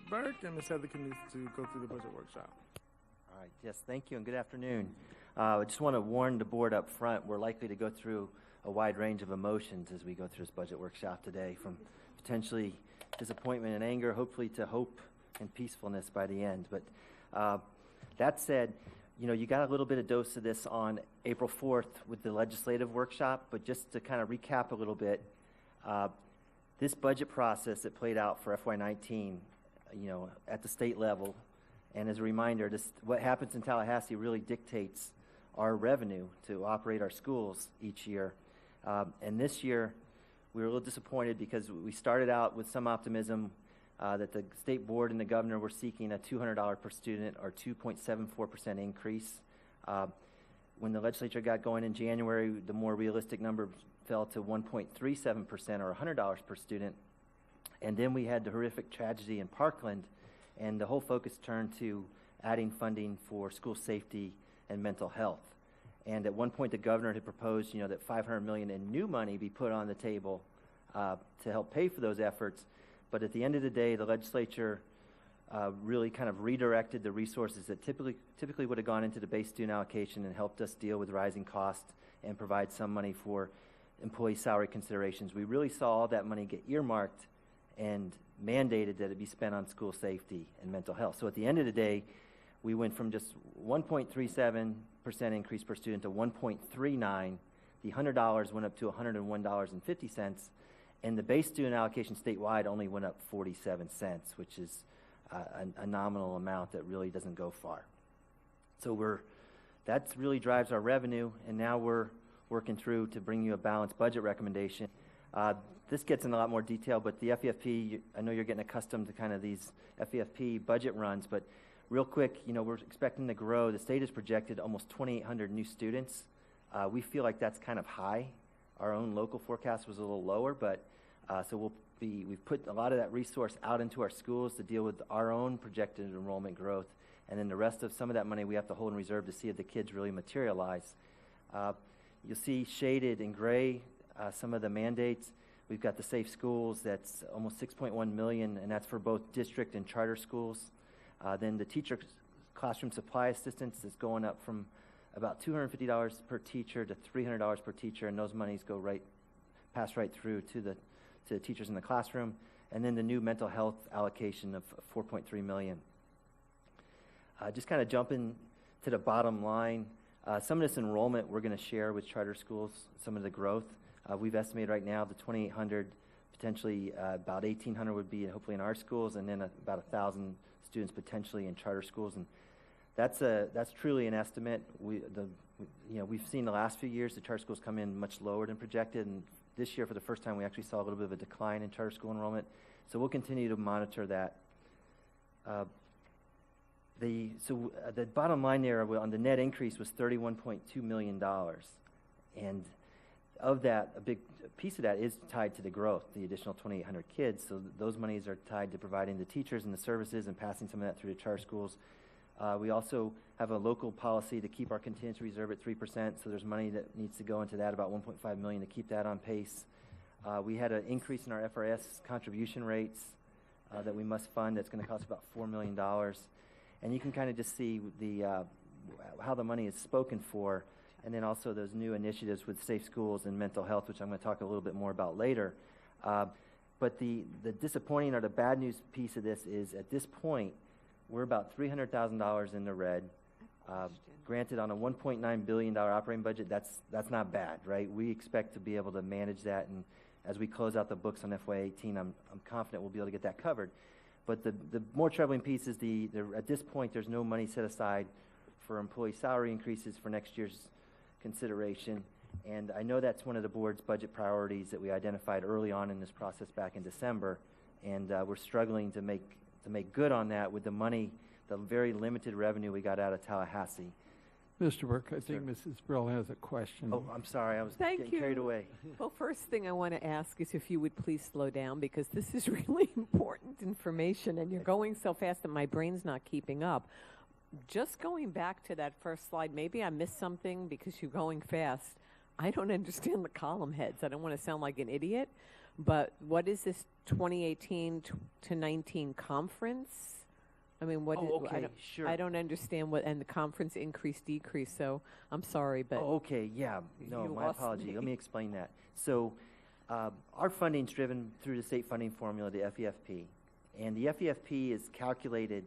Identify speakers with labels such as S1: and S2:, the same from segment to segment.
S1: Burke, and Ms. Heather can to go through the budget workshop.
S2: All right, yes, thank you and good afternoon. I just want to warn the board up front, we're likely to go through a wide range of emotions as we go through this budget workshop today, from potentially disappointment and anger, hopefully to hope and peacefulness by the end. But that said, you know, you got a little bit of dose of this on April 4th with the legislative workshop, but just to kind of recap a little bit, this budget process that played out for FY19, you know, at the state level, and as a reminder, what happens in Tallahassee really dictates our revenue to operate our schools each year. And this year, we were a little disappointed because we started out with some optimism that the state board and the governor were seeking a $200 per student or 2.74% increase. When the legislature got going in January, the more realistic number fell to 1.37% or $100 per student. And then we had the horrific tragedy in Parkland, and the whole focus turned to adding funding for school safety and mental health. And at one point, the governor had proposed, you know, that $500 million in new money be put on the table to help pay for those efforts. But at the end of the day, the legislature really kind of redirected the resources that typically would have gone into the base student allocation and helped us deal with rising costs and provide some money for employee salary considerations. We really saw all that money get earmarked and mandated that it be spent on school safety and mental health. So at the end of the day, we went from just 1.37% increase per student to 1.39. The $100 went up to $101.50, and the base student allocation statewide only went up 47 cents, which is a nominal amount that really doesn't go far. So that really drives our revenue, and now we're working through to bring you a balanced budget recommendation. This gets in a lot more detail, but the FEFP, I know you're getting accustomed to kind of these FEFP budget runs, but real quick, you know, we're expecting to grow. The state has projected almost 2,800 new students. We feel like that's kind of high. Our own local forecast was a little lower, but so we've put a lot of that resource out into our schools to deal with our own projected enrollment growth, and then the rest of some of that money we have to hold in reserve to see if the kids really materialize. You'll see shaded in gray some of the mandates. We've got the Safe Schools, that's almost $6.1 million, and that's for both district and charter schools. Then the teacher classroom supply assistance is going up from about $250 per teacher to $300 per teacher, and those monies pass right through to the teachers in the classroom. And then the new mental health allocation of $4.3 million. Just kind of jumping to the bottom line, some of this enrollment we're going to share with charter schools, some of the growth. We've estimated right now the 2,800, potentially about 1,800 would be hopefully in our schools, and then about 1,000 students potentially in charter schools. And that's truly an estimate. We've seen the last few years the charter schools come in much lower than projected, and this year for the first time we actually saw a little bit of a decline in charter school enrollment. So we'll continue to monitor that. The bottom line there on the net increase was $31.2 million, and of that, a big piece of that is tied to the growth, the additional 2,800 kids. So those monies are tied to providing the teachers and the services and passing some of that through to charter schools. We also have a local policy to keep our contingency reserve at 3%, so there's money that needs to go into that, about $1.5 million to keep that on pace. We had an increase in our FRS contribution rates that we must fund. That's going to cost about $4 million. And you can kind of just see how the money is spoken for, and then also those new initiatives with Safe Schools and mental health, which I'm going to talk a little bit more about later. But the disappointing or the bad news piece of this is, at this point, we're about $300,000 in the red. Granted, on a $1.9 billion operating budget, that's not bad, right? We expect to be able to manage that, and as we close out the books on FY18, I'm confident we'll be able to get that covered. But the more troubling piece is at this point, there's no money set aside for employee salary increases for next year's consideration. And I know that's one of the board's budget priorities that we identified early on in this process back in December. And we're struggling to make good on that with the money, the very limited revenue we got out of Tallahassee.
S3: Mr. Burke, I think Mrs. Brill has a question.
S2: Oh, I'm sorry. I was getting carried away.
S4: Well, first thing I want to ask is if you would please slow down, because this is really important information, and you're going so fast that my brain's not keeping up. Just going back to that first slide, maybe I missed something because you're going fast. I don't understand the column heads. I don't want to sound like an idiot, But what is this 2018 to 19 conference? I mean, what?
S2: Oh, okay,
S4: I don't,
S2: sure.
S4: I don't understand what, and the conference increase, decrease. So I'm sorry, but
S2: Oh, okay, yeah. No,
S4: you
S2: my
S4: lost
S2: apology.
S4: me.
S2: Let me explain that. So our funding's driven through the state funding formula, the FEFP. And the FEFP is calculated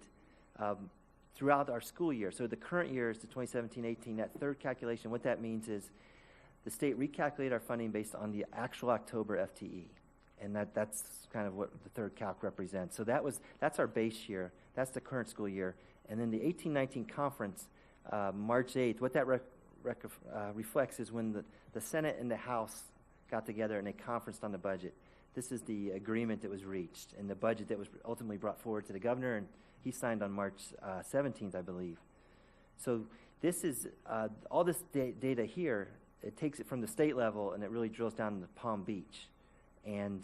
S2: throughout our school year. So the current year is the 2017-18. That third calculation, what that means is the state recalculated our funding based on the actual October FTE. And that's kind of what the third calc represents. So that's our base year. That's the current school year. And then the 18-19 conference, March 8th, what that reflects is when the Senate and the House got together and they conferenced on the budget. This is the agreement that was reached and the budget that was ultimately brought forward to the governor, and he signed on March 17th, I believe. So this is, all this data here, it takes it from the state level and it really drills down into Palm Beach. And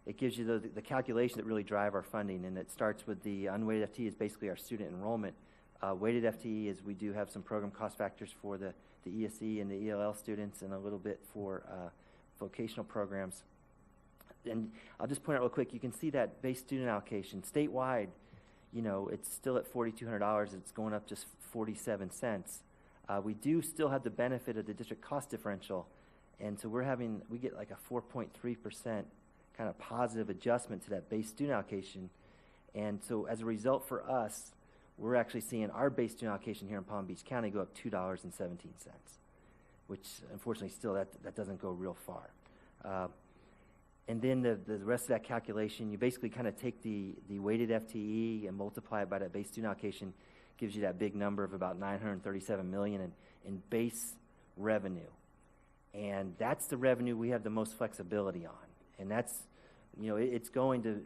S2: it gives you the calculation that really drive our funding, and it starts with the unweighted FTE is basically our student enrollment. Weighted FTE is we do have some program cost factors for the ESE and the ELL students and a little bit for vocational programs. And I'll just point out real quick, you can see that base student allocation. Statewide, you know, it's still at $4,200. It's going up just 47 cents. We do still have the benefit of the district cost differential, and so we get like a 4.3% kind of positive adjustment to that base student allocation. And so as a result for us, we're actually seeing our base student allocation here in Palm Beach County go up $2.17, which unfortunately still that doesn't go real far. And then the rest of that calculation, you basically kind of take the weighted FTE and multiply it by that base student allocation, gives you that big number of about $937 million in base revenue. And that's the revenue we have the most flexibility on. And that's, you know, it's going to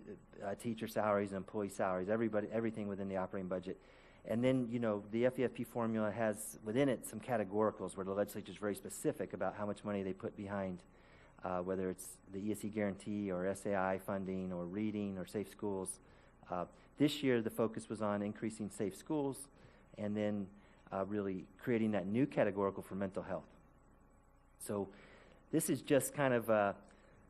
S2: teacher salaries and employee salaries, everything within the operating budget. And then, you know, the FEFP formula has within it some categoricals where the legislature is very specific about how much money they put behind, whether it's the ESE guarantee or SAI funding or reading or safe schools. This year, the focus was on increasing safe schools and then really creating that new categorical for mental health. So this is just kind of,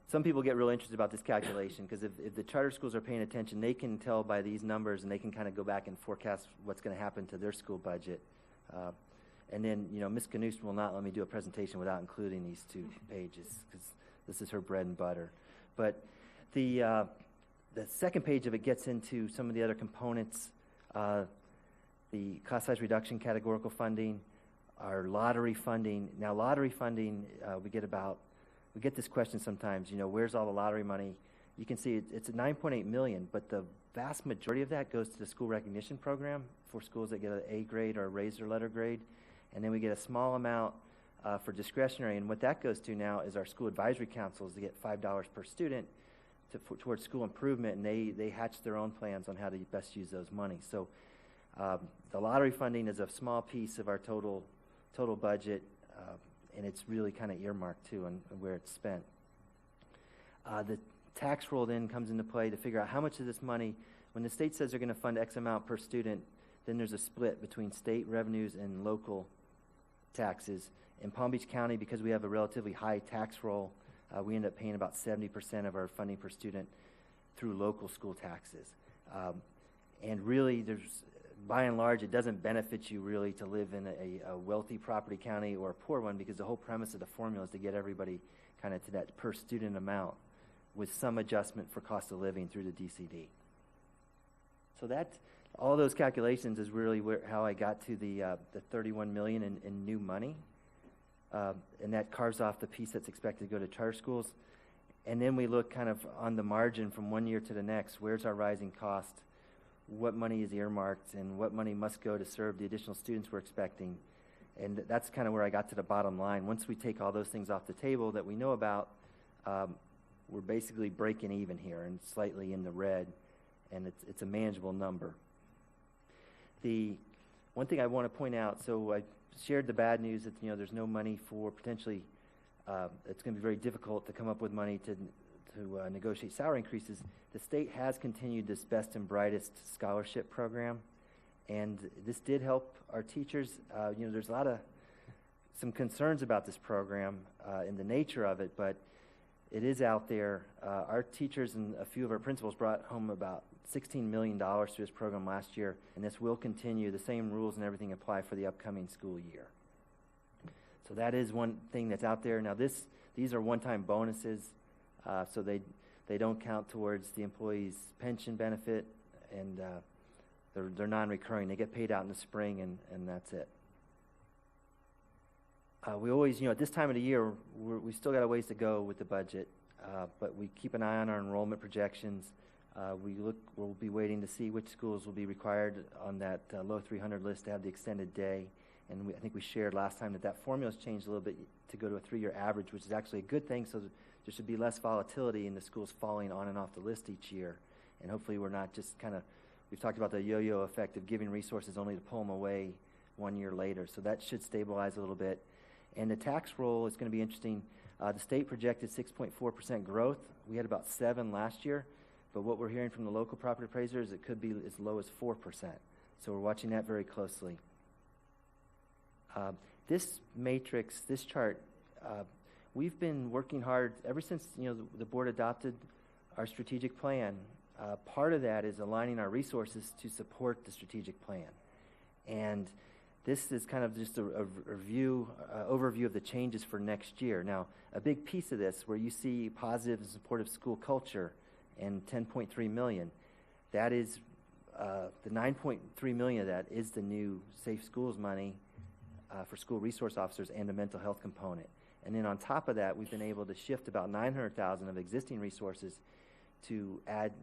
S2: some people get real interested about this calculation because if the charter schools are paying attention, they can tell by these numbers and they can kind of go back and forecast what's going to happen to their school budget. And then, you know, Ms. Knust will not let me do a presentation without including these two pages because this is her bread and butter. But the second page of it gets into some of the other components, the class size reduction categorical funding, our lottery funding. Now, lottery funding, we get this question sometimes, you know, where's all the lottery money? You can see it's at $9.8 million, but the vast majority of that goes to the school recognition program for schools that get an A grade or a raise their letter grade. And then we get a small amount for discretionary. And what that goes to now is our school advisory councils to get $5 per student towards school improvement, and they hatch their own plans on how to best use those monies. So the lottery funding is a small piece of our total budget, and it's really kind of earmarked too on where it's spent. The tax roll then comes into play to figure out how much of this money, when the state says they're going to fund X amount per student, then there's a split between state revenues and local taxes. In Palm Beach County, because we have a relatively high tax roll, we end up paying about 70% of our funding per student through local school taxes. And really, by and large, it doesn't benefit you really to live in a wealthy property county or a poor one, because the whole premise of the formula is to get everybody kind of to that per student amount with some adjustment for cost of living through the DCD. So all those calculations is really how I got to the $31 million in new money. And that carves off the piece that's expected to go to charter schools. And then we look kind of on the margin from one year to the next. Where's our rising cost? What money is earmarked? And what money must go to serve the additional students we're expecting? And that's kind of where I got to the bottom line. Once we take all those things off the table that we know about, we're basically breaking even here and slightly in the red. And it's a manageable number. The one thing I want to point out, so I shared the bad news that, you know, there's no money for potentially, it's going to be very difficult to come up with money to negotiate salary increases. The state has continued this Best and Brightest scholarship program, and this did help our teachers. You know, there's some concerns about this program and the nature of it, but it is out there. Our teachers and a few of our principals brought home about $16 million through this program last year, and this will continue. The same rules and everything apply for the upcoming school year. So that is one thing that's out there. Now these are one-time bonuses, so they don't count towards the employee's pension benefit, and they're non-recurring. They get paid out in the spring, and that's it. We always, at this time of the year, we still got a ways to go with the budget, but we keep an eye on our enrollment projections. We'll be waiting to see which schools will be required on that low 300 list to have the extended day. And I think we shared last time that formula's changed a little bit to go to a 3-year average, which is actually a good thing, so there should be less volatility in the schools falling on and off the list each year. And hopefully we're not just we've talked about the yo-yo effect of giving resources only to pull them away 1 year later. So that should stabilize a little bit. And the tax roll is going to be interesting. The state projected 6.4% growth. We had about 7 last year, but what we're hearing from the local property appraisers, it could be as low as 4%. So we're watching that very closely. This matrix, this chart, we've been working hard ever since the board adopted our strategic plan. Part of that is aligning our resources to support the strategic plan, and this is kind of just a overview of the changes for next year. Now, a big piece of this, where you see positive and supportive school culture and $10.3 million, that is the $9.3 million of that is the new Safe Schools money for school resource officers and the mental health component. And then on top of that, we've been able to shift about $900,000 of existing resources to add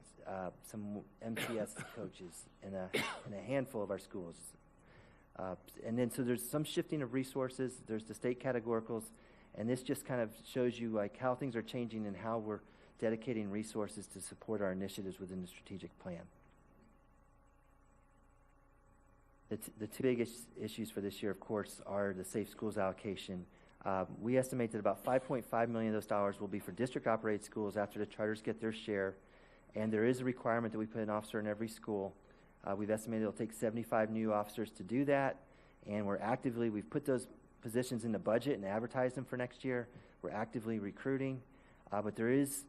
S2: some MTS coaches in a handful of our schools. And then so there's some shifting of resources. There's the state categoricals, and this just kind of shows you how things are changing and how we're dedicating resources to support our initiatives within the strategic plan. The two biggest issues for this year, of course, are the Safe Schools allocation. We estimate that about $5.5 million of those dollars will be for district-operated schools after the charters get their share, and there is a requirement that we put an officer in every school. We've estimated it'll take 75 new officers to do that, and we've put those positions in the budget and advertised them for next year. We're actively recruiting, but there is,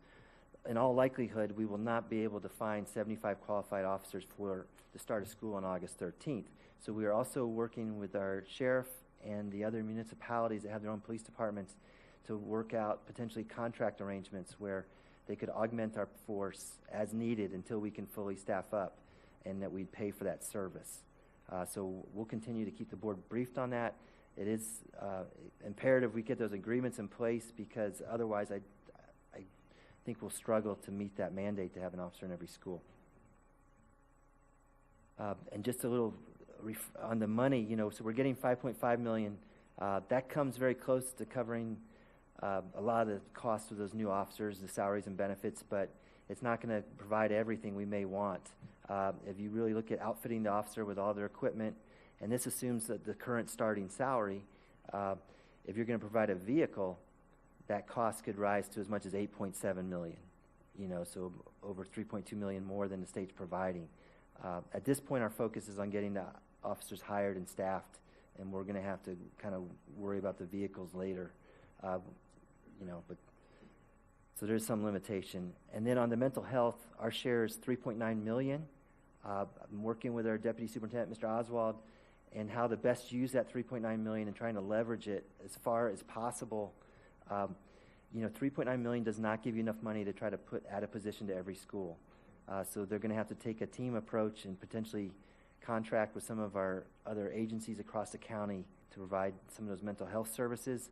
S2: in all likelihood, we will not be able to find 75 qualified officers for the start of school on August 13th. So we are also working with our sheriff and the other municipalities that have their own police departments to work out potentially contract arrangements where they could augment our force as needed until we can fully staff up, and that we'd pay for that service. So we'll continue to keep the board briefed on that. It is imperative we get those agreements in place, because otherwise I think we'll struggle to meet that mandate to have an officer in every school. And just a little on the money, so we're getting $5.5 million. That comes very close to covering a lot of the costs of those new officers, the salaries and benefits, but it's not going to provide everything we may want. If you really look at outfitting the officer with all their equipment, and this assumes that the current starting salary, if you're going to provide a vehicle, that cost could rise to as much as $8.7 million, so over $3.2 million more than the state's providing. At this point, our focus is on getting the officers hired and staffed, and we're going to have to kind of worry about the vehicles later, but so there's some limitation. And then on the mental health, our share is $3.9 million. I'm working with our Deputy Superintendent, Mr. Oswald, and how to best use that $3.9 million and trying to leverage it as far as possible. $3.9 million does not give you enough money to try to add a position to every school. So they're going to have to take a team approach and potentially contract with some of our other agencies across the county to provide some of those mental health services.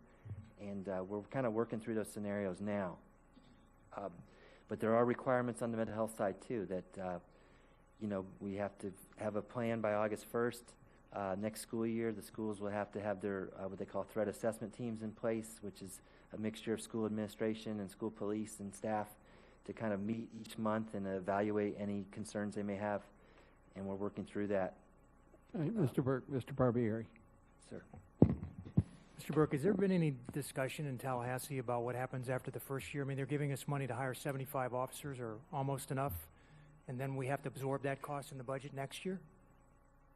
S2: And we're kind of working through those scenarios now. But there are requirements on the mental health side too that, we have to have a plan by August 1st. Next school year, the schools will have to have their what they call threat assessment teams in place, which is a mixture of school administration and school police and staff to kind of meet each month and evaluate any concerns they may have. And we're working through that.
S3: Mr. Burke, Mr. Barbieri.
S2: Sir.
S5: Mr. Burke, has there been any discussion in Tallahassee about what happens after the first year? I mean, they're giving us money to hire 75 officers, or almost enough, and then we have to absorb that cost in the budget next year?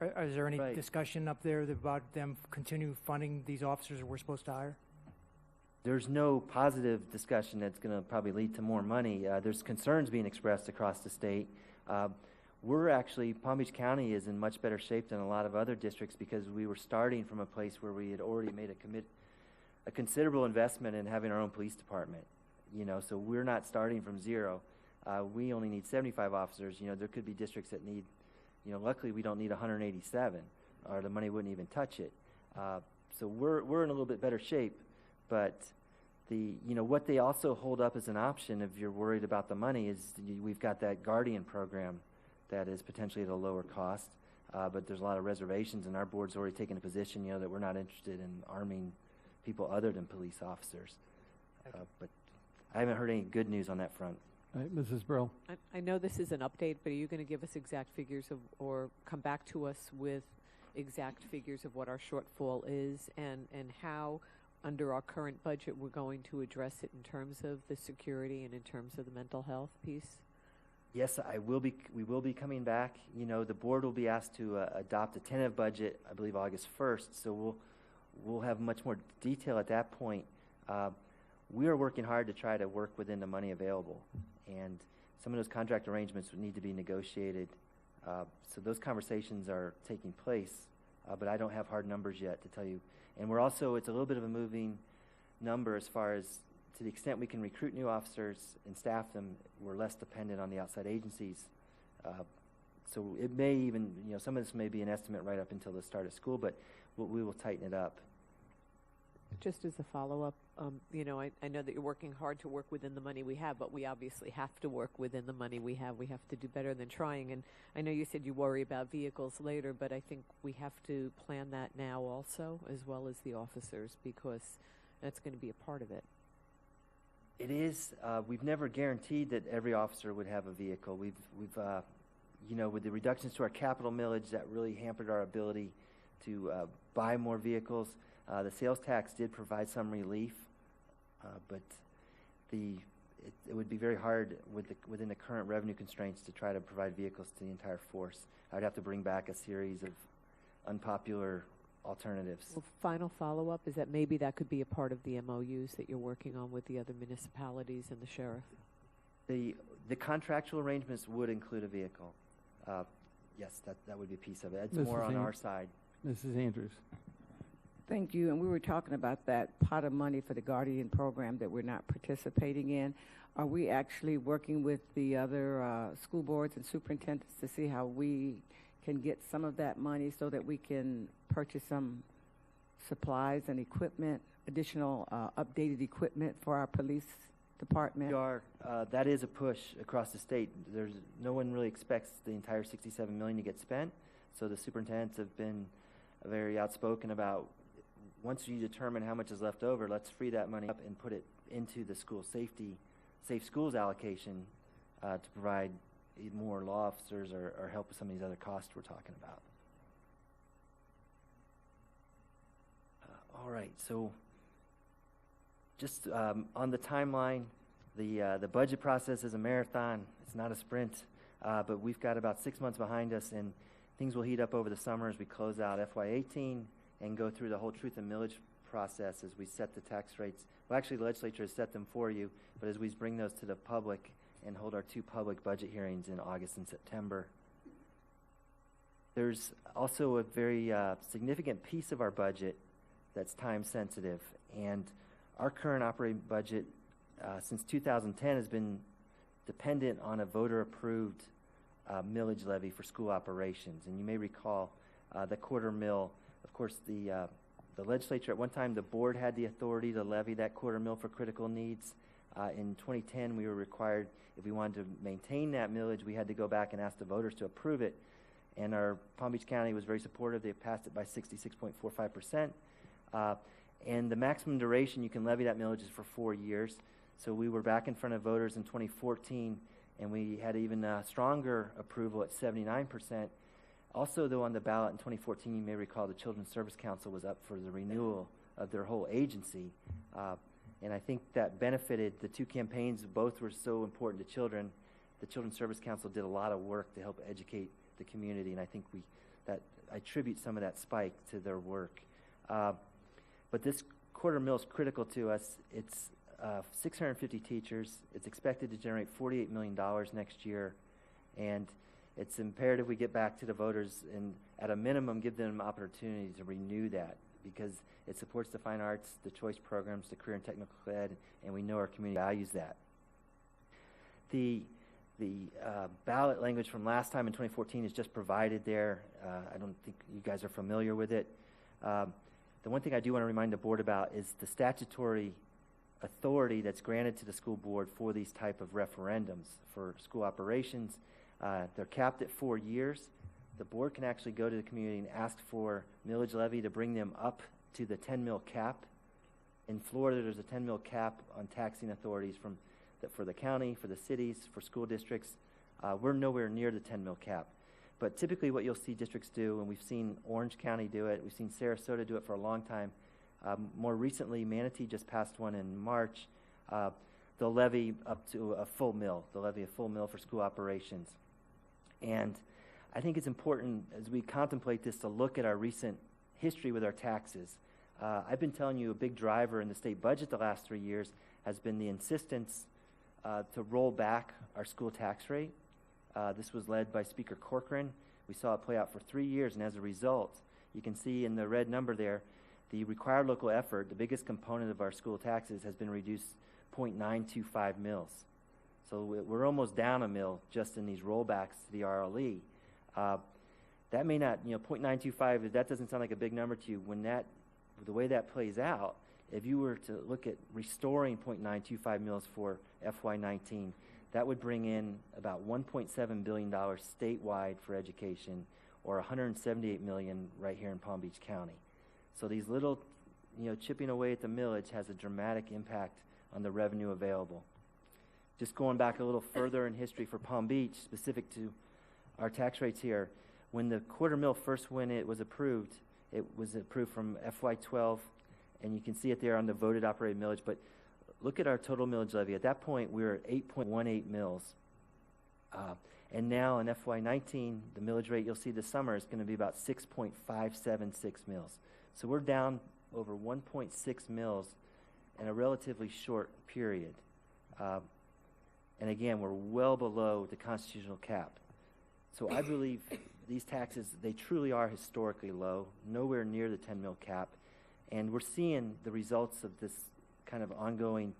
S5: Is there any discussion up there about them continue funding these officers that we're supposed to hire?
S2: there's no positive discussion that's going to probably lead to more money. There's concerns being expressed across the state. Palm Beach County is in much better shape than a lot of other districts because we were starting from a place where we had already made a considerable investment in having our own police department. So we're not starting from zero. We only need 75 officers. There could be districts that need, luckily we don't need 187, or the money wouldn't even touch it. So we're in a little bit better shape, but what they also hold up as an option if you're worried about the money is we've got that Guardian program that is potentially at a lower cost, but there's a lot of reservations, and our board's already taken a position, that we're not interested in arming people other than police officers. But I haven't heard any good news on that front.
S3: All right, Mrs. Brill.
S4: I know this is an update, but are you going to give us exact figures or come back to us with exact figures of what our shortfall is and how, under our current budget, we're going to address it in terms of the security and in terms of the mental health piece?
S2: Yes, we will be coming back. The board will be asked to adopt a tentative budget, I believe August 1st, so we'll have much more detail at that point. We are working hard to try to work within the money available, and some of those contract arrangements would need to be negotiated. So those conversations are taking place, but I don't have hard numbers yet to tell you. And it's a little bit of a moving number as far as to the extent we can recruit new officers and staff them, we're less dependent on the outside agencies. So it may even, some of this may be an estimate right up until the start of school, but we will tighten it up.
S4: Just as a follow-up, I know that you're working hard to work within the money we have, but we obviously have to work within the money we have. We have to do better than trying. And I know you said you worry about vehicles later, but I think we have to plan that now also, as well as the officers, because that's going to be a part of it.
S2: It is. We've never guaranteed that every officer would have a vehicle. We've with the reductions to our capital millage, that really hampered our ability to buy more vehicles. The sales tax did provide some relief, but it would be very hard within the current revenue constraints to try to provide vehicles to the entire force. I'd have to bring back a series of unpopular alternatives.
S4: Well, final follow-up is that maybe that could be a part of the MOUs that you're working on with the other municipalities and the sheriff.
S2: The contractual arrangements would include a vehicle. Yes, that would be a piece of it. It's more on our side.
S3: Mrs. Andrews.
S6: Thank you. And we were talking about that pot of money for the Guardian program that we're not participating in. Are we actually working with the other school boards and superintendents to see how we can get some of that money so that we can purchase some supplies and equipment, additional updated equipment for our police department?
S2: That is a push across the state. No one really expects the entire $67 million to get spent, so the superintendents have been very outspoken about, once you determine how much is left over, let's free that money up and put it into the safe schools allocation to provide more law officers or help with some of these other costs we're talking about. All right, so just on the timeline, the budget process is a marathon. It's not a sprint, but we've got about 6 months behind us, and things will heat up over the summer as we close out FY18 and go through the whole truth and millage process as we set the tax rates. Well, actually, the legislature has set them for you, but as we bring those to the public and hold our 2 public budget hearings in August and September. There's also a very significant piece of our budget that's time sensitive, and our current operating budget since 2010 has been dependent on a voter-approved millage levy for school operations. And you may recall the quarter mill. Of course, the legislature at one time, the board had the authority to levy that quarter mill for critical needs. In 2010, we were required, if we wanted to maintain that millage, we had to go back and ask the voters to approve it. And our Palm Beach County was very supportive. They passed it by 66.45%. And the maximum duration you can levy that millage is for 4 years. So we were back in front of voters in 2014, and we had even stronger approval at 79%. Also, though, on the ballot in 2014, you may recall the Children's Service Council was up for the renewal of their whole agency. And I think that benefited the 2 campaigns. Both were so important to children. The Children's Service Council did a lot of work to help educate the community, and I think I attribute some of that spike to their work. But this quarter mil is critical to us. It's 650 teachers. It's expected to generate $48 million next year, and it's imperative we get back to the voters and, at a minimum, give them an opportunity to renew that, because it supports the fine arts, the choice programs, the career and technical ed, and we know our community values that. The ballot language from last time in 2014 is just provided there. I don't think you guys are familiar with it. The one thing I do want to remind the board about is the statutory authority that's granted to the school board for these type of referendums for school operations. They're capped at 4 years. The board can actually go to the community and ask for millage levy to bring them up to the 10 mil cap. In Florida, there's a 10 mil cap on taxing authorities for the county, for the cities, for school districts. We're nowhere near the 10 mil cap. But typically what you'll see districts do, and we've seen Orange County do it, we've seen Sarasota do it for a long time. More recently, Manatee just passed one in March. They'll levy up to a full mill. They'll levy a full mill for school operations. And I think it's important as we contemplate this to look at our recent history with our taxes. I've been telling you a big driver in the state budget the last 3 years has been the insistence to roll back our school tax rate. This was led by Speaker Corcoran. We saw it play out for 3 years, and as a result, you can see in the red number there, the required local effort, the biggest component of our school taxes, has been reduced 0.925 mils. So we're almost down a mil just in these rollbacks to the RLE. That may not, 0.925, that doesn't sound like a big number to you. When the way that plays out, if you were to look at restoring 0.925 mils for FY19, that would bring in about $1.7 billion statewide for education, or $178 million right here in Palm Beach County. So these little, chipping away at the millage has a dramatic impact on the revenue available. Just going back a little further in history for Palm Beach, specific to our tax rates here, when the quarter mil first, when it was approved from FY12, and you can see it there on the voted operated millage, but look at our total millage levy. At that point, we were at 8.18 mils. And now in FY19, the millage rate you'll see this summer is going to be about 6.576 mils. So we're down over 1.6 mils in a relatively short period. And again, we're well below the constitutional cap. So I believe these taxes, they truly are historically low, nowhere near the 10 mil cap. And we're seeing the results of this kind of ongoing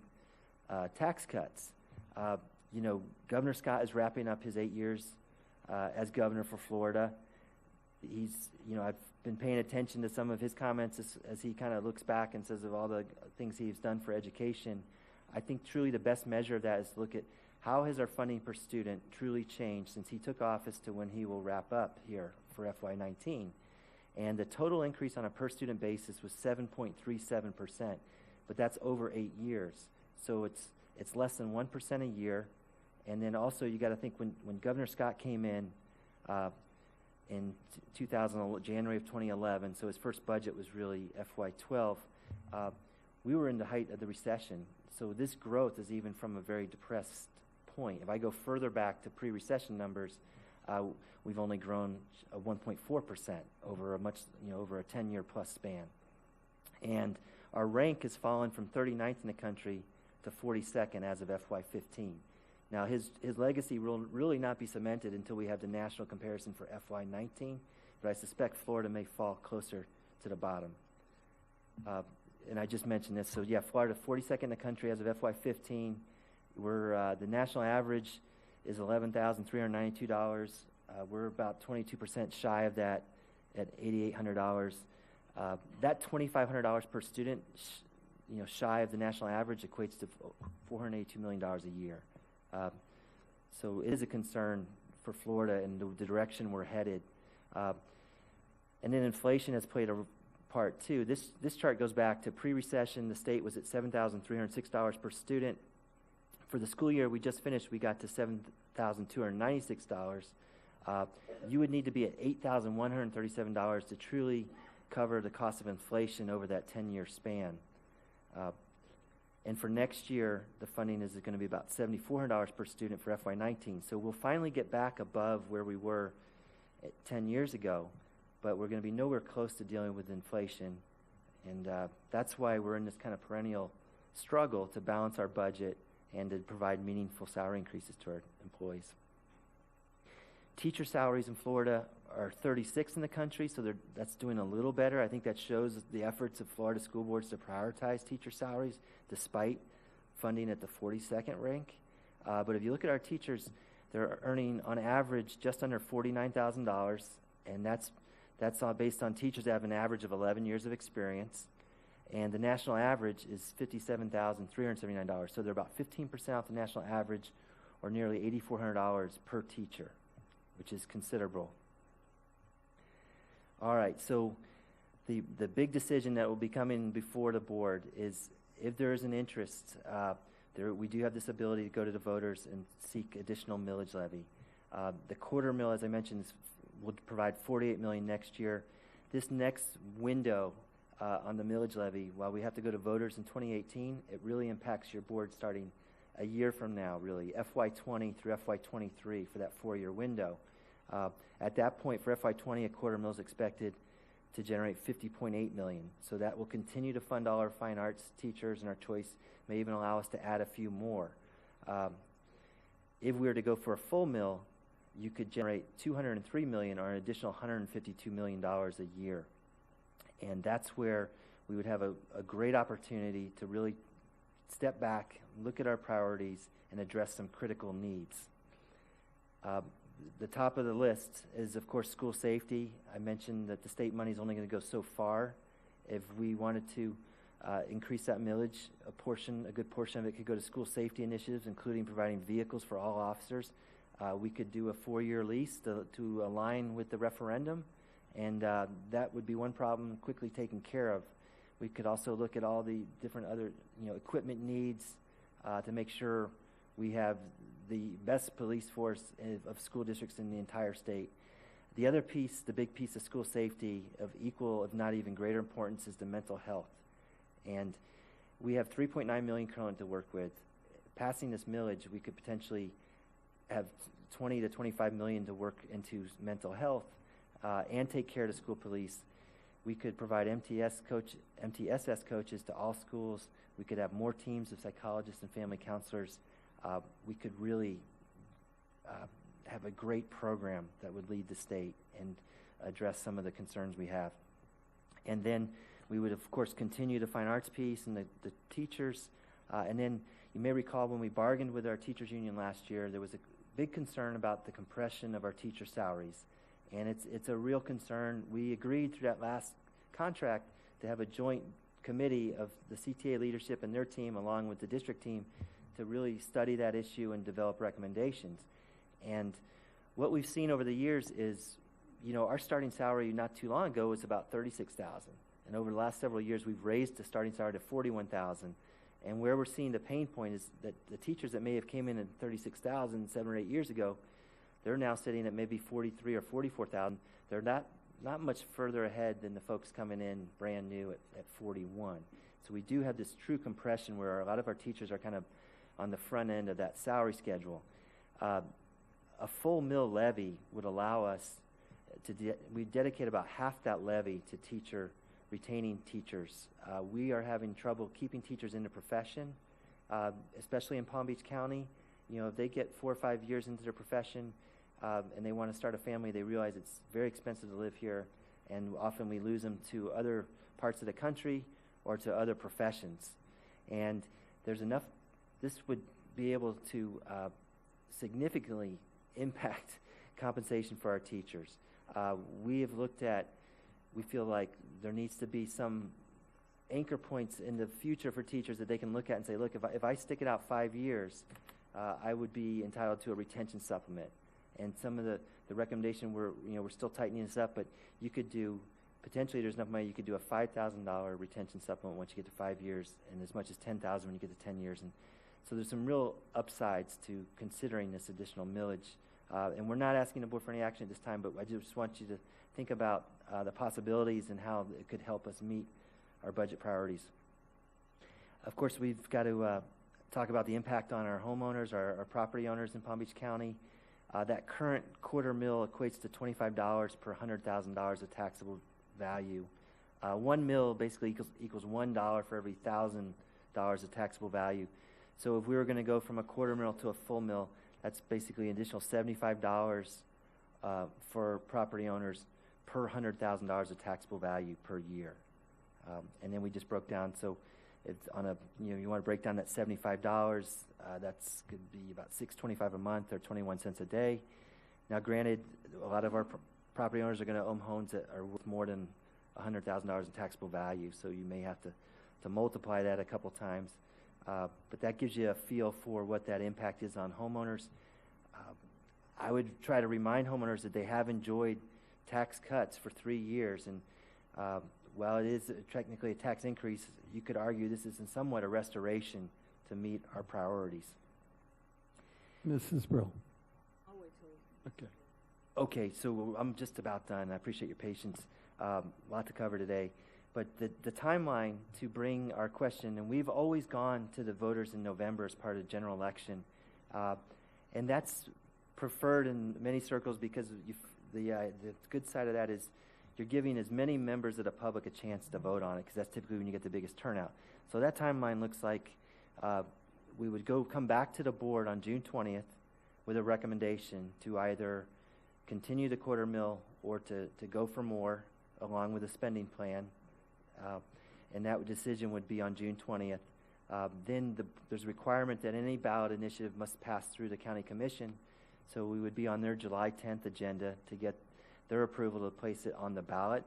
S2: tax cuts. Governor Scott is wrapping up his 8 years as governor for Florida. I've been paying attention to some of his comments as he kind of looks back and says of all the things he's done for education. I think truly the best measure of that is to look at how has our funding per student truly changed since he took office to when he will wrap up here for FY19. And the total increase on a per student basis was 7.37%, but that's over 8 years. So it's less than 1% a year. And then also you got to think when Governor Scott came in 2000, January of 2011, so his first budget was really FY12, we were in the height of the recession. So this growth is even from a very depressed point. If I go further back to pre-recession numbers, we've only grown 1.4% over over a 10-year plus span. And our rank has fallen from 39th in the country to 42nd as of FY15. Now, his legacy will really not be cemented until we have the national comparison for FY19, but I suspect Florida may fall closer to the bottom. And I just mentioned this, so yeah, Florida 42nd in the country as of FY15. We're the national average is $11,392. We're about 22% shy of that at $8,800. That $2,500 per student, shy of the national average, equates to $482 million a year. So it is a concern for Florida and the direction we're headed. And then inflation has played a part too. This chart goes back to pre-recession. The state was at $7,306 per student. For the school year we just finished, we got to $7,296. You would need to be at $8,137 to truly cover the cost of inflation over that 10-year span. And for next year, the funding is going to be about $7,400 per student for FY19. So we'll finally get back above where we were 10 years ago, but we're going to be nowhere close to dealing with inflation And that's why we're in this kind of perennial struggle to balance our budget and to provide meaningful salary increases to our employees. Teacher salaries in Florida are 36 in the country, so that's doing a little better. I think that shows the efforts of Florida school boards to prioritize teacher salaries despite funding at the 42nd rank. But if you look at our teachers, they're earning on average just under $49,000, and that's based on teachers that have an average of 11 years of experience. And the national average is $57,379. So they're about 15% off the national average, or nearly $8,400 per teacher, which is considerable. All right, so the big decision that will be coming before the board is if there is an interest, we do have this ability to go to the voters and seek additional millage levy. The quarter mill, as I mentioned, will provide $48 million next year. This next window on the millage levy, while we have to go to voters in 2018, it really impacts your board starting a year from now, really, FY20 through FY23 for that 4-year window. At that point, for FY20, a quarter mill is expected to generate $50.8 million. So that will continue to fund all our fine arts teachers, and our choice may even allow us to add a few more. If we were to go for a full mill, you could generate $203 million or an additional $152 million a year. And that's where we would have a great opportunity to really step back, look at our priorities, and address some critical needs. The top of the list is, of course, school safety. I mentioned that the state money is only going to go so far. If we wanted to increase that millage, a good portion of it could go to school safety initiatives, including providing vehicles for all officers. We could do a 4-year lease to align with the referendum, and that would be one problem quickly taken care of. We could also look at all the different other equipment needs to make sure we have the best police force of school districts in the entire state. The other piece, the big piece of school safety of equal, if not even greater importance, is the mental health. And we have $3.9 million currently to work with. Passing this millage, we could potentially have $20 to $25 million to work into mental health and take care of the school police. We could provide MTSS coaches to all schools. We could have more teams of psychologists and family counselors. We could really have a great program that would lead the state and address some of the concerns we have. And then we would, of course, continue the fine arts piece and the teachers. And then you may recall when we bargained with our teachers union last year, there was a big concern about the compression of our teacher salaries. And it's a real concern. We agreed through that last contract to have a joint committee of the CTA leadership and their team, along with the district team, to really study that issue and develop recommendations. And what we've seen over the years is, our starting salary not too long ago was about $36,000. And over the last several years, we've raised the starting salary to $41,000. And where we're seeing the pain point is that the teachers that may have came in at $36,000 7 or 8 years ago, they're now sitting at maybe $43,000 or $44,000. They're not much further ahead than the folks coming in brand new at $41,000. So we do have this true compression where a lot of our teachers are kind of on the front end of that salary schedule. A full mill levy would allow us we dedicate about half that levy to retaining teachers. We are having trouble keeping teachers in the profession, especially in Palm Beach County. If they get 4 or 5 years into their profession and they want to start a family, they realize it's very expensive to live here, and often we lose them to other parts of the country or to other professions. And there's enough. This would be able to significantly impact compensation for our teachers. We feel like there needs to be some anchor points in the future for teachers that they can look at and say, look, if I stick it out 5 years, I would be entitled to a retention supplement. And some of the recommendation, we're still tightening this up, but you could do, potentially there's enough money, you could do a $5,000 retention supplement once you get to 5 years, and as much as $10,000 when you get to 10 years. And so there's some real upsides to considering this additional millage. And we're not asking the board for any action at this time, but I just want you to think about the possibilities and how it could help us meet our budget priorities. Of course, we've got to talk about the impact on our homeowners, our property owners in Palm Beach County. That current quarter mill equates to $25 per $100,000 of taxable value. 1 mil basically equals $1 for every $1,000 of taxable value. So if we were going to go from a quarter mil to a full mil, that's basically an additional $75 for property owners per $100,000 of taxable value per year. And then we just broke down, so it's on a, you want to break down that $75, that's could be about $6.25 a month or 21 cents a day. Now granted, a lot of our property owners are going to own homes that are worth more than $100,000 in taxable value, so you may have to multiply that a couple times. But that gives you a feel for what that impact is on homeowners. I would try to remind homeowners that they have enjoyed tax cuts for 3 years, and while it is technically a tax increase, you could argue this is in somewhat a restoration to meet our priorities.
S3: Mrs. Brill.
S4: I'll wait till
S3: Okay.
S2: Okay, so I'm just about done. I appreciate your patience. A lot to cover today. But the timeline to bring our question, and we've always gone to the voters in November as part of the general election, and that's preferred in many circles because the good side of that is you're giving as many members of the public a chance to vote on it, because that's typically when you get the biggest turnout. So that timeline looks like we would come back to the board on June 20th with a recommendation to either continue the quarter mil or to go for more along with a spending plan. And that decision would be on June 20th. Then there's a requirement that any ballot initiative must pass through the county commission. So we would be on their July 10th agenda to get their approval to place it on the ballot.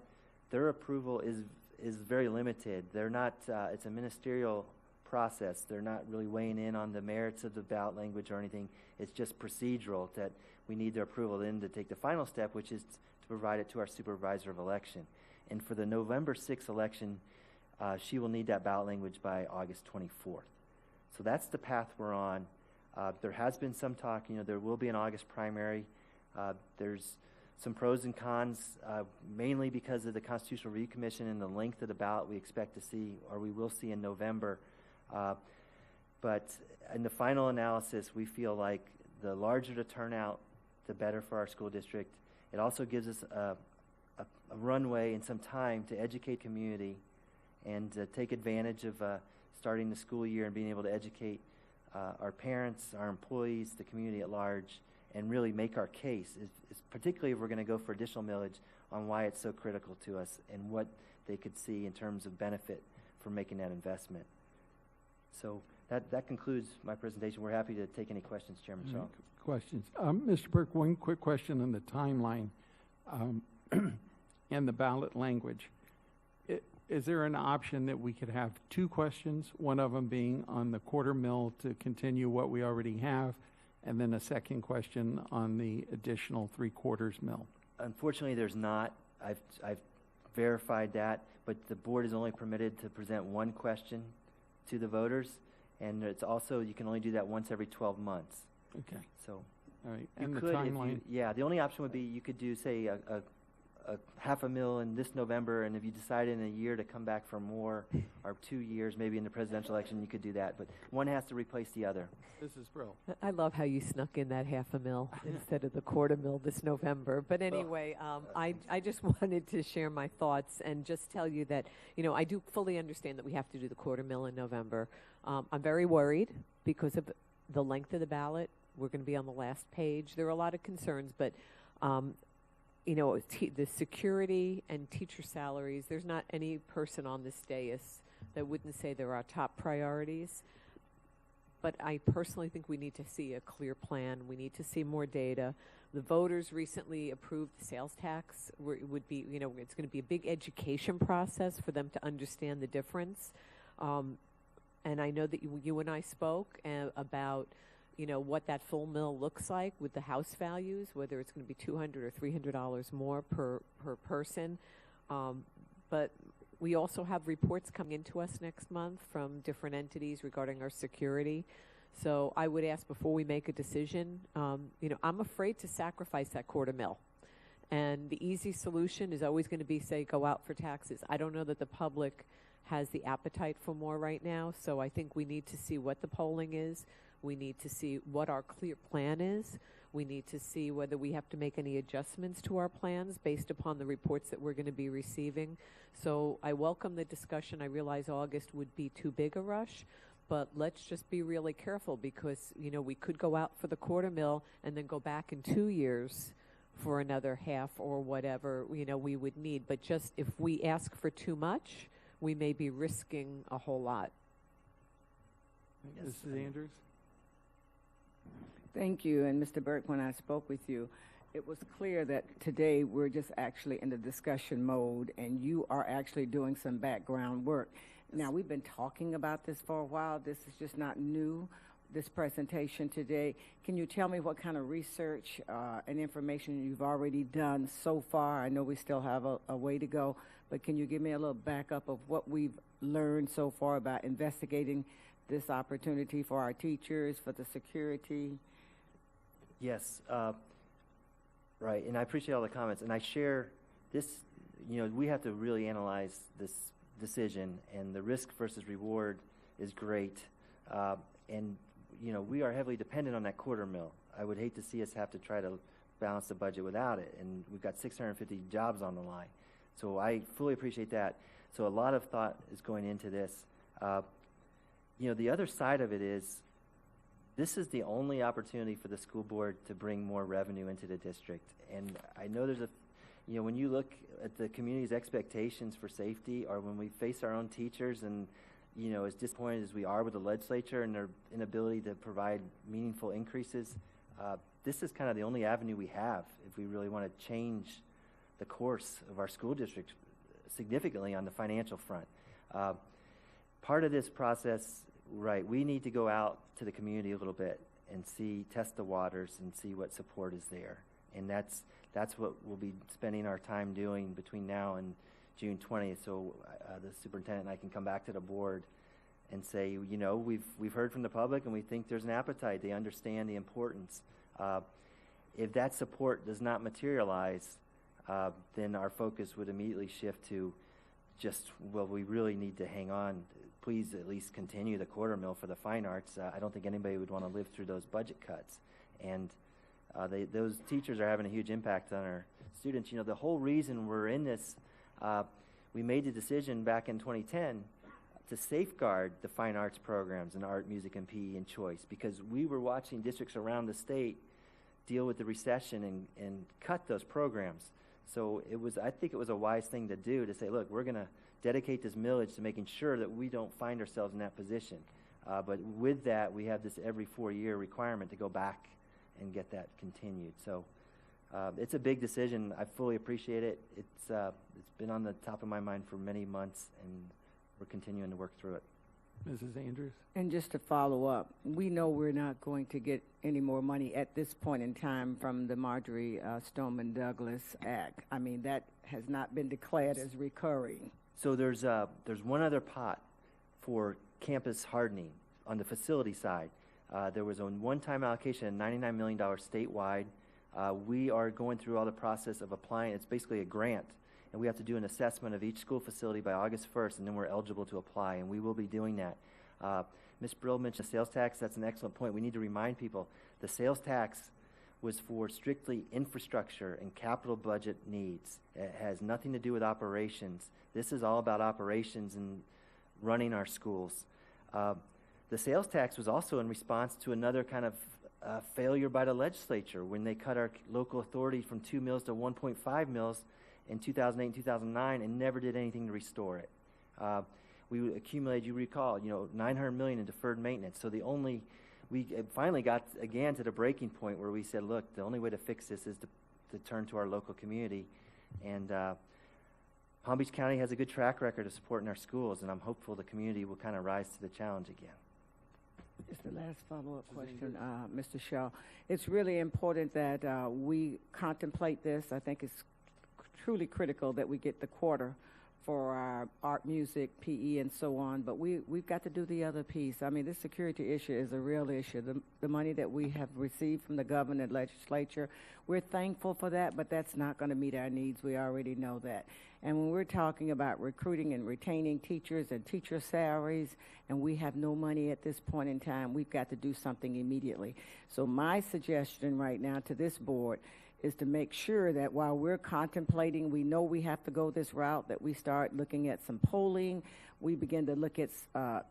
S2: Their approval is very limited. They're not, it's a ministerial process. They're not really weighing in on the merits of the ballot language or anything. It's just procedural that we need their approval then to take the final step, which is to provide it to our supervisor of election. And for the November 6th election, she will need that ballot language by August 24th. So that's the path we're on. There has been some talk, there will be an August primary. There's some pros and cons, mainly because of the Constitutional Review Commission and the length of the ballot we expect to see, or we will see in November. But in the final analysis, we feel like the larger the turnout, the better for our school district. It also gives us a runway and some time to educate community and take advantage of starting the school year and being able to educate our parents, our employees, the community at large, and really make our case, particularly if we're going to go for additional millage, on why it's so critical to us and what they could see in terms of benefit from making that investment. So that concludes my presentation. We're happy to take any questions, Chairman Shaw.
S3: Questions. Mr. Burke, one quick question on the timeline and the ballot language. Is there an option that we could have 2 questions, one of them being on the quarter mil to continue what we already have, and then a second question on the additional 3/4 mil? Unfortunately,
S2: there's not. I've verified that, but the board is only permitted to present 1 question to the voters, and it's also, you can only do that once every 12 months.
S3: Okay.
S2: So,
S3: all right.
S2: You
S3: and
S2: could,
S3: the timeline?
S2: the only option would be you could do, say, a $500,000 in this November, and if you decide in a year to come back for more, or 2 years, maybe in the presidential election, you could do that. But one has to replace the other.
S3: Mrs. Brill.
S4: I love how you snuck in that $500,000 instead of the $250,000 this November. But anyway, I just wanted to share my thoughts and just tell you that, I do fully understand that we have to do the $250,000 in November. I'm very worried because of the length of the ballot. We're going to be on the last page. There are a lot of concerns, but the security and teacher salaries, there's not any person on this dais that wouldn't say they're our top priorities. But I personally think we need to see a clear plan. We need to see more data. The voters recently approved the sales tax. It would be, it's going to be a big education process for them to understand the difference. And I know that you and I spoke about what that full mill looks like with the house values, whether it's going to be $200 or $300 more per person. But we also have reports coming into us next month from different entities regarding our security. So I would ask before we make a decision, I'm afraid to sacrifice that $250,000. And the easy solution is always going to be, say, go out for taxes. I don't know that the public has the appetite for more right now. So I think we need to see what the polling is. We need to see what our clear plan is. We need to see whether we have to make any adjustments to our plans based upon the reports that we're going to be receiving. So I welcome the discussion. I realize August would be too big a rush, but let's just be really careful because, you know, we could go out for the quarter mill and then go back in 2 years for another half or whatever, you know, we would need. But just if we ask for too much, we may be risking a whole lot.
S3: Yes. Mrs. Andrews?
S6: Thank you. And Mr. Burke, when I spoke with you, it was clear that today we're just actually in the discussion mode and you are actually doing some background work. Now, we've been talking about this for a while. This is just not new, this presentation today. Can you tell me what kind of research and information you've already done so far? I know we still have a way to go, but can you give me a little backup of what we've learned so far about investigating this opportunity for our teachers, for the security?
S2: Yes, right, and I appreciate all the comments, and I share this, you know, we have to really analyze this decision, and the risk versus reward is great, and, you know, we are heavily dependent on that quarter mill. I would hate to see us have to try to balance the budget without it, and we've got 650 jobs on the line, so I fully appreciate that. So a lot of thought is going into this. You know, the other side of it is, this is the only opportunity for the school board to bring more revenue into the district. And I know there's you know, when you look at the community's expectations for safety, or when we face our own teachers and, you know, as disappointed as we are with the legislature and their inability to provide meaningful increases, this is kind of the only avenue we have if we really want to change the course of our school district significantly on the financial front. Part of this process, right, we need to go out to the community a little bit and test the waters and see what support is there. And that's what we'll be spending our time doing between now and June 20th. So the superintendent and I can come back to the board and say, you know, we've heard from the public and we think there's an appetite. They understand the importance. If that support does not materialize, then our focus would immediately shift to just, well, we really need to hang on. Please at least continue the quarter mill for the fine arts. I don't think anybody would want to live through those budget cuts. And those teachers are having a huge impact on our students. You know, the whole reason we're in this, we made the decision back in 2010 to safeguard the fine arts programs in art, music, and PE and choice, because we were watching districts around the state deal with the recession and cut those programs. So I think it was a wise thing to do, to say, look, we're going to dedicate this millage to making sure that we don't find ourselves in that position. But with that, we have this every 4-year requirement to go back and get that continued. So it's a big decision. I fully appreciate it. It's been on the top of my mind for many months, and we're continuing to work through it.
S3: Mrs. Andrews?
S6: And just to follow up, we know we're not going to get any more money at this point in time from the Marjorie Stoneman Douglas Act. I mean, that has not been declared as recurring.
S2: So there's one other pot for campus hardening on the facility side. There was a one-time allocation of $99 million statewide. We are going through all the process of applying. It's basically a grant, and we have to do an assessment of each school facility by August 1st, and then we're eligible to apply, and we will be doing that. Ms. Brill mentioned sales tax. That's an excellent point. We need to remind people the sales tax was for strictly infrastructure and capital budget needs. It has nothing to do with operations. This is all about operations and running our schools. The sales tax was also in response to another kind of failure by the legislature when they cut our local authority from 2 mills to 1.5 mills in 2008 and 2009 and never did anything to restore it. We accumulated, you recall, $900 million in deferred maintenance. So we finally got again to the breaking point where we said, look, the only way to fix this is to turn to our local community. And Palm Beach County has a good track record of supporting our schools, and I'm hopeful the community will kind of rise to the challenge again.
S6: Just the last follow-up question, Mr. Shaw. It's really important that we contemplate this. I think it's truly critical that we get the quarter for our art, music, PE, and so on. But we've got to do the other piece. I mean, this security issue is a real issue. The money that we have received from the governor and legislature, we're thankful for that, but that's not going to meet our needs. We already know that. And when we're talking about recruiting and retaining teachers and teacher salaries, and we have no money at this point in time, we've got to do something immediately. So my suggestion right now to this board is to make sure that while we're contemplating, we know we have to go this route, that we start looking at some polling, we begin to look at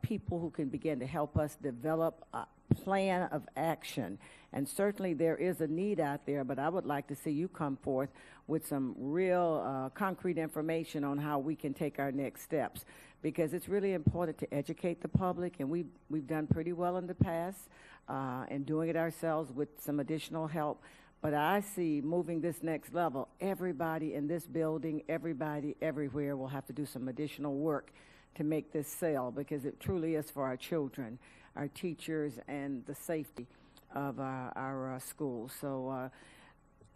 S6: people who can begin to help us develop a plan of action. And certainly there is a need out there, but I would like to see you come forth with some real concrete information on how we can take our next steps, because it's really important to educate the public, and we've done pretty well in the past and doing it ourselves with some additional help. But I see moving this next level, everybody in this building, everybody everywhere will have to do some additional work to make this sale, because it truly is for our children, our teachers, and the safety of our schools. So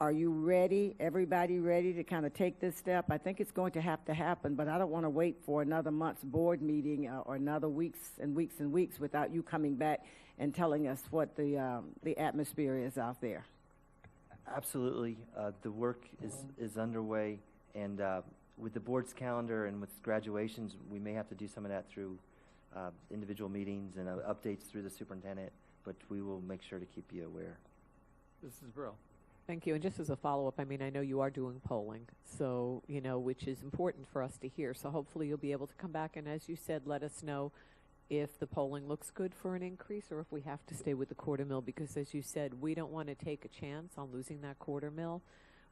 S6: are you ready, everybody ready to kind of take this step? I think it's going to have to happen, but I don't want to wait for another month's board meeting or another weeks and weeks and weeks without you coming back and telling us what the atmosphere is out there.
S2: Absolutely. The work is underway, and with the board's calendar and with graduations, we may have to do some of that through individual meetings and updates through the superintendent, but we will make sure to keep you aware.
S3: Mrs. Brill.
S4: Thank you. And just as a follow-up, I mean, I know you are doing polling, so, you know, which is important for us to hear. So hopefully you'll be able to come back and, as you said, let us know if the polling looks good for an increase or if we have to stay with the quarter mil, because, as you said, we don't want to take a chance on losing that quarter mil.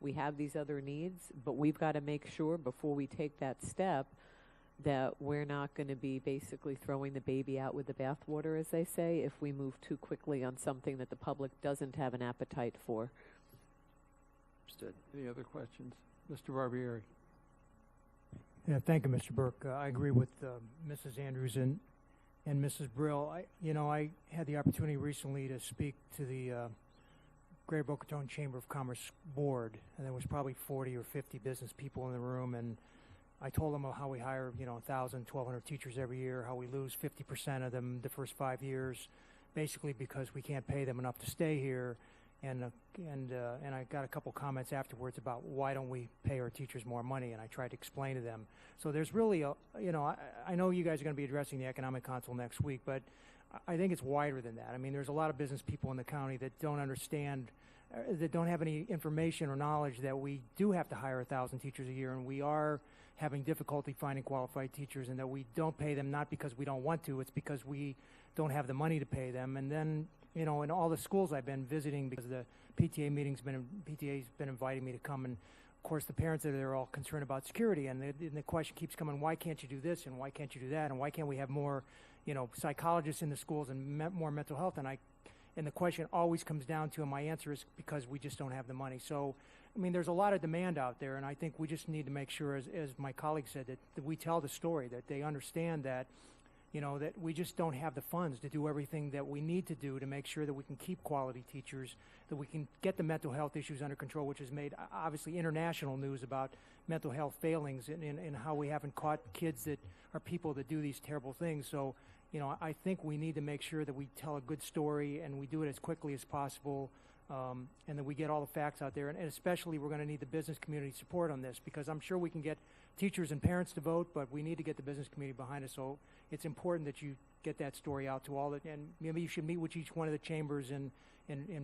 S4: We have these other needs, but we've got to make sure before we take that step that we're not going to be basically throwing the baby out with the bathwater, as they say, if we move too quickly on something that the public doesn't have an appetite for.
S2: Understood.
S3: Any other questions? Mr. Barbieri.
S5: Yeah, thank you, Mr. Burke. I agree with Mrs. Andrews and Mrs. Brill. I had the opportunity recently to speak to the Greater Boca Raton Chamber of Commerce Board, and there was probably 40 or 50 business people in the room, and I told them how we hire, 1,000, 1,200 teachers every year, how we lose 50% of them the first 5 years, basically because we can't pay them enough to stay here. And I got a couple comments afterwards about why don't we pay our teachers more money, and I tried to explain to them. So there's really I know you guys are going to be addressing the Economic Council next week, but I think it's wider than that. I mean, there's a lot of business people in the county that don't understand, that don't have any information or knowledge that we do have to hire 1,000 teachers a year, and we are having difficulty finding qualified teachers, and that we don't pay them not because we don't want to, it's because we don't have the money to pay them. And then, in all the schools I've been visiting, because the PTA's been inviting me to come, and of course the parents are all concerned about security, and the question keeps coming, why can't you do this and why can't you do that, and why can't we have more psychologists in the schools and more mental health? And the question always comes down to, and my answer is because we just don't have the money. So I mean, there's a lot of demand out there, and I think we just need to make sure, as my colleague said, that we tell the story, that they understand that that we just don't have the funds to do everything that we need to do to make sure that we can keep quality teachers, that we can get the mental health issues under control, which has made obviously international news about mental health failings and how we haven't caught kids that are people that do these terrible things. So, I think we need to make sure that we tell a good story and we do it as quickly as possible, and that we get all the facts out there. And especially we're going to need the business community support on this, because I'm sure we can get teachers and parents to vote, but we need to get the business community behind us. So it's important that you get that story out to all, and maybe you should meet with each one of the chambers and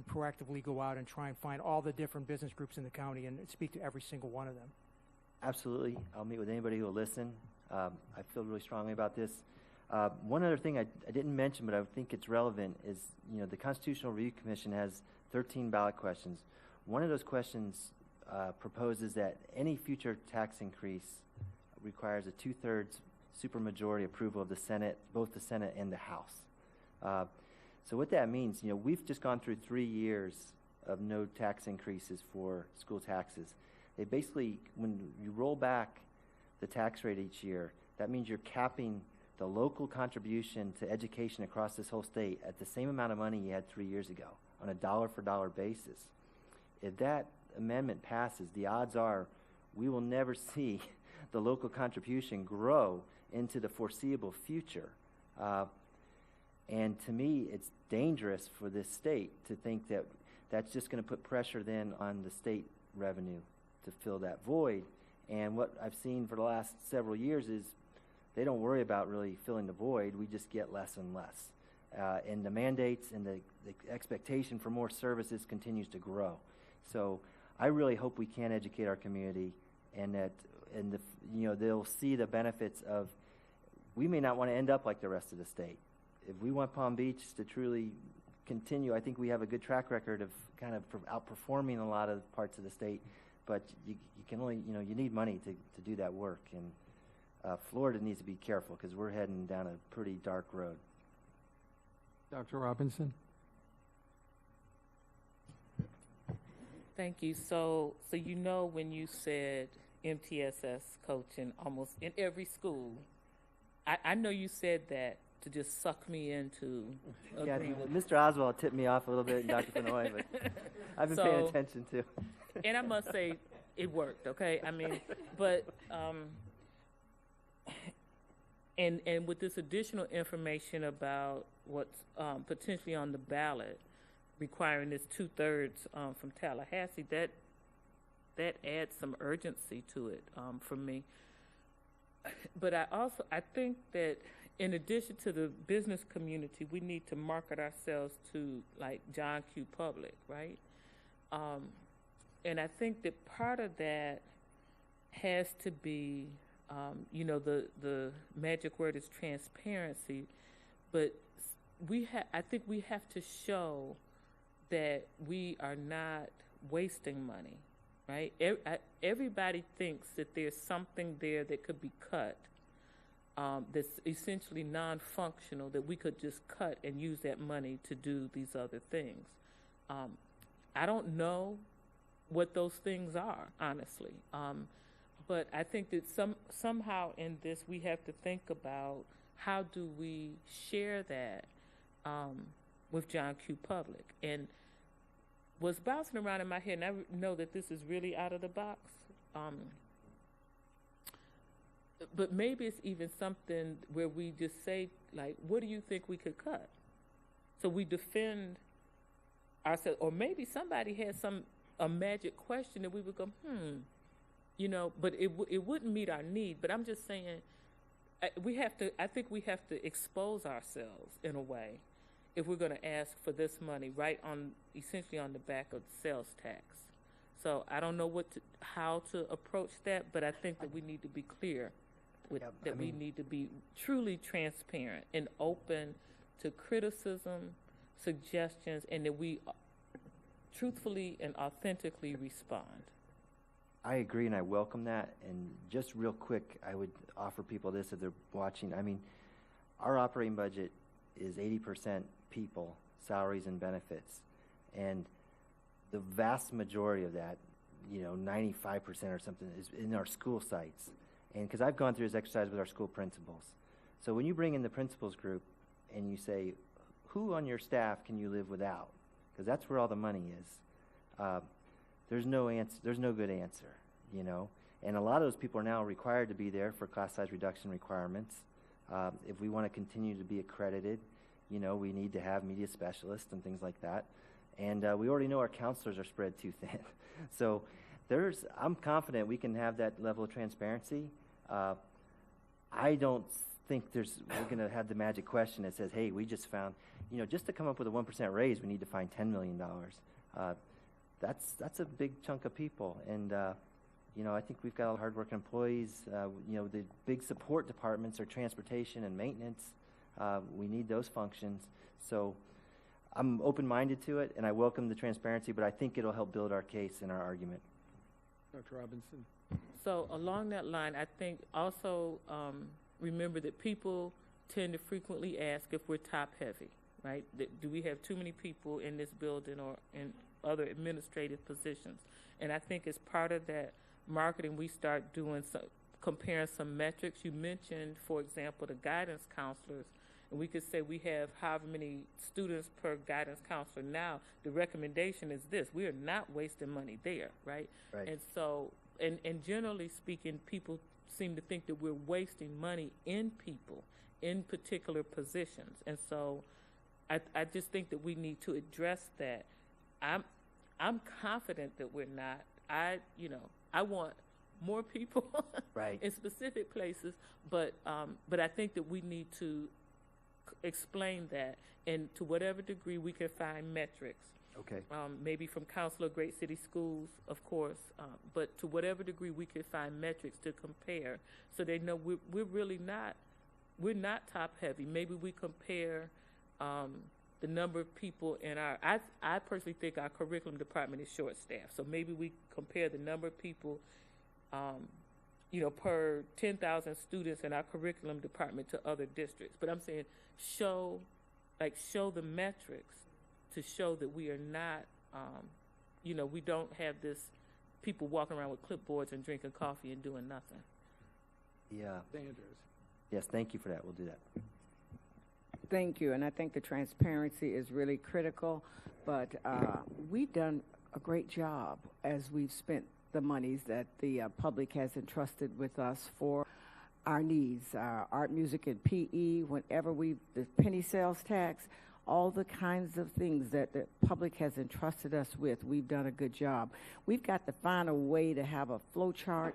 S5: proactively go out and try and find all the different business groups in the county and speak to every single one of them.
S2: Absolutely. I'll meet with anybody who will listen. I feel really strongly about this. One other thing I didn't mention, but I think it's relevant, is the Constitutional Review Commission has 13 ballot questions. One of those questions proposes that any future tax increase requires a 2/3 supermajority approval of the Senate, both the Senate and the House. So what that means, we've just gone through 3 years of no tax increases for school taxes. They basically, when you roll back the tax rate each year, that means you're capping the local contribution to education across this whole state at the same amount of money you had 3 years ago on a dollar-for-dollar basis. If that amendment passes, the odds are we will never see the local contribution grow into the foreseeable future. And to me, it's dangerous for this state to think that that's just going to put pressure then on the state revenue to fill that void. And what I've seen for the last several years is they don't worry about really filling the void. We just get less and less. And the mandates and the expectation for more services continues to grow. So I really hope we can educate our community, and that they'll see the benefits of, we may not want to end up like the rest of the state. If we want Palm Beach to truly continue, I think we have a good track record of kind of outperforming a lot of parts of the state, but you can only, you need money to do that work. And Florida needs to be careful because we're heading down a pretty dark road.
S3: Dr. Robinson?
S7: Thank you. So when you said MTSS coaching almost in every school, I know you said that to just suck me into agreeing with
S2: Mr. Oswald tipped me off a little bit, and Dr. Fenoy, but I've been paying attention too.
S7: And I must say, it worked, okay? I mean, but, and with this additional information about what's potentially on the ballot, requiring this 2/3 from Tallahassee, that adds some urgency to it for me. But I think that in addition to the business community, we need to market ourselves to like John Q. Public, right? And I think that part of that has to be, the magic word is transparency, but I think we have to show that we are not wasting money, right? Everybody thinks that there's something there that could be cut that's essentially non-functional, that we could just cut and use that money to do these other things. I don't know what those things are, honestly. But I think that somehow in this we have to think about how do we share that with John Q. Public. And what's bouncing around in my head, and I know that this is really out of the box, but maybe it's even something where we just say, like, what do you think we could cut? So we defend ourselves, or maybe somebody has a magic question that we would go, but it wouldn't meet our need. But I'm just saying, I think we have to expose ourselves in a way if we're going to ask for this money essentially on the back of the sales tax. So I don't know how to approach that, but I think that we need to be clear we need to be truly transparent and open to criticism, suggestions, and that we truthfully and authentically respond.
S2: I agree, and I welcome that. And just real quick, I would offer people this if they're watching. I mean, our operating budget is 80% people, salaries and benefits. And the vast majority of that, 95% or something, is in our school sites. And because I've gone through this exercise with our school principals. So when you bring in the principals group and you say, who on your staff can you live without? Because that's where all the money is. There's no answer. There's no good answer, And a lot of those people are now required to be there for class size reduction requirements. If we want to continue to be accredited, we need to have media specialists and things like that. And we already know our counselors are spread too thin. So I'm confident we can have that level of transparency. I don't think we're going to have the magic question that says, hey, we just found, just to come up with a 1% raise, we need to find $10 million. That's a big chunk of people. And, I think we've got all hardworking employees. The big support departments are transportation and maintenance. We need those functions. So I'm open-minded to it, and I welcome the transparency, but I think it'll help build our case and our argument.
S3: Dr. Robinson?
S7: So along that line, I think also remember that people tend to frequently ask if we're top-heavy, right? Do we have too many people in this building or in other administrative positions? And I think as part of that marketing, we start comparing some metrics. You mentioned, for example, the guidance counselors, and we could say we have however many students per guidance counselor now. The recommendation is this: we are not wasting money there, right?
S2: Right.
S7: And so, and generally speaking, people seem to think that we're wasting money in people, in particular positions. And so I just think that we need to address that. I'm confident that we're not. I want more people
S2: Right.
S7: in specific places, but I think that we need to explain that, and to whatever degree we can find metrics,
S2: Okay.
S7: maybe from Council of Great City Schools, of course, but to whatever degree we can find metrics to compare, so they know we're really not, we're not top heavy. Maybe we compare the number of people in our, I personally think our curriculum department is short staffed, so maybe we compare the number of people per 10,000 students in our curriculum department to other districts. But I'm saying show the metrics to show that we are not, we don't have this people walking around with clipboards and drinking coffee and doing nothing.
S2: Yeah.
S3: Andrews.
S2: Yes, thank you for that. We'll do that.
S6: Thank you, and I think the transparency is really critical, but we've done a great job as we've spent the monies that the public has entrusted with us for our needs, art, music, and PE, the penny sales tax, all the kinds of things that the public has entrusted us with, we've done a good job. We've got to find a way to have a flow chart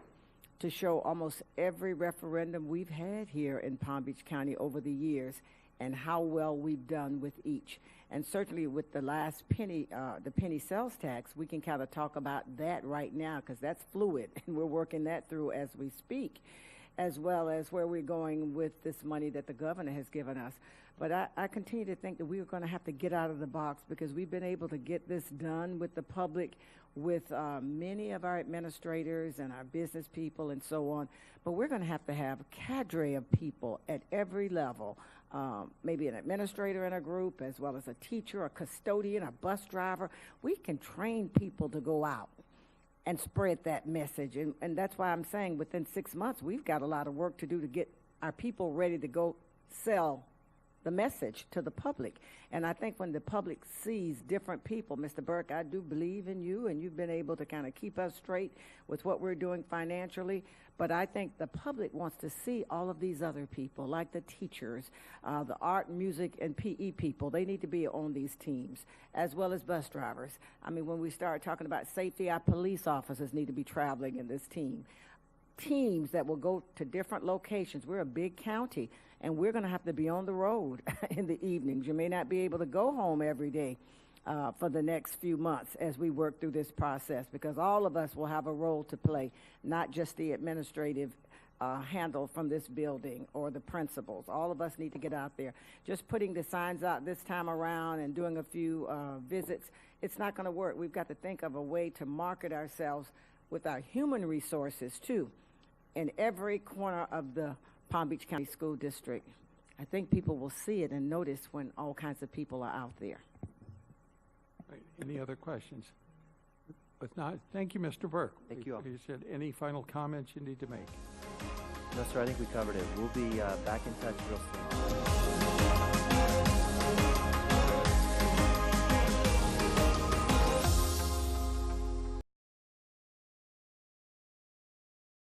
S6: to show almost every referendum we've had here in Palm Beach County over the years and how well we've done with each. And certainly with the last penny, the penny sales tax, we can kind of talk about that right now because that's fluid and we're working that through as we speak, as well as where we're going with this money that the governor has given us. But I continue to think that we are going to have to get out of the box because we've been able to get this done with the public, with many of our administrators and our business people and so on. But we're going to have a cadre of people at every level, maybe an administrator in a group, as well as a teacher, a custodian, a bus driver. We can train people to go out and spread that message. And that's why I'm saying within 6 months, we've got a lot of work to do to get our people ready to go sell the message to the public. And I think when the public sees different people, Mr. Burke, I do believe in you, and you've been able to kind of keep us straight with what we're doing financially. But I think the public wants to see all of these other people, like the teachers, the art, music, and PE people. They need to be on these teams, as well as bus drivers. I mean, when we start talking about safety, our police officers need to be traveling in this team. Teams that will go to different locations. We're a big county, and we're going to have to be on the road in the evenings. You may not be able to go home every day for the next few months as we work through this process, because all of us will have a role to play, not just the administrative handle from this building or the principals. All of us need to get out there. Just putting the signs out this time around and doing a few visits, it's not going to work. We've got to think of a way to market ourselves with our human resources, too, in every corner of the Palm Beach County School District. I think people will see it and notice when all kinds of people are out there.
S3: Right. Any other questions? If not, thank you, Mr. Burke.
S2: Thank you all.
S3: You said any final comments you need to make?
S2: No, sir, I think we covered it. We'll be back in touch real soon.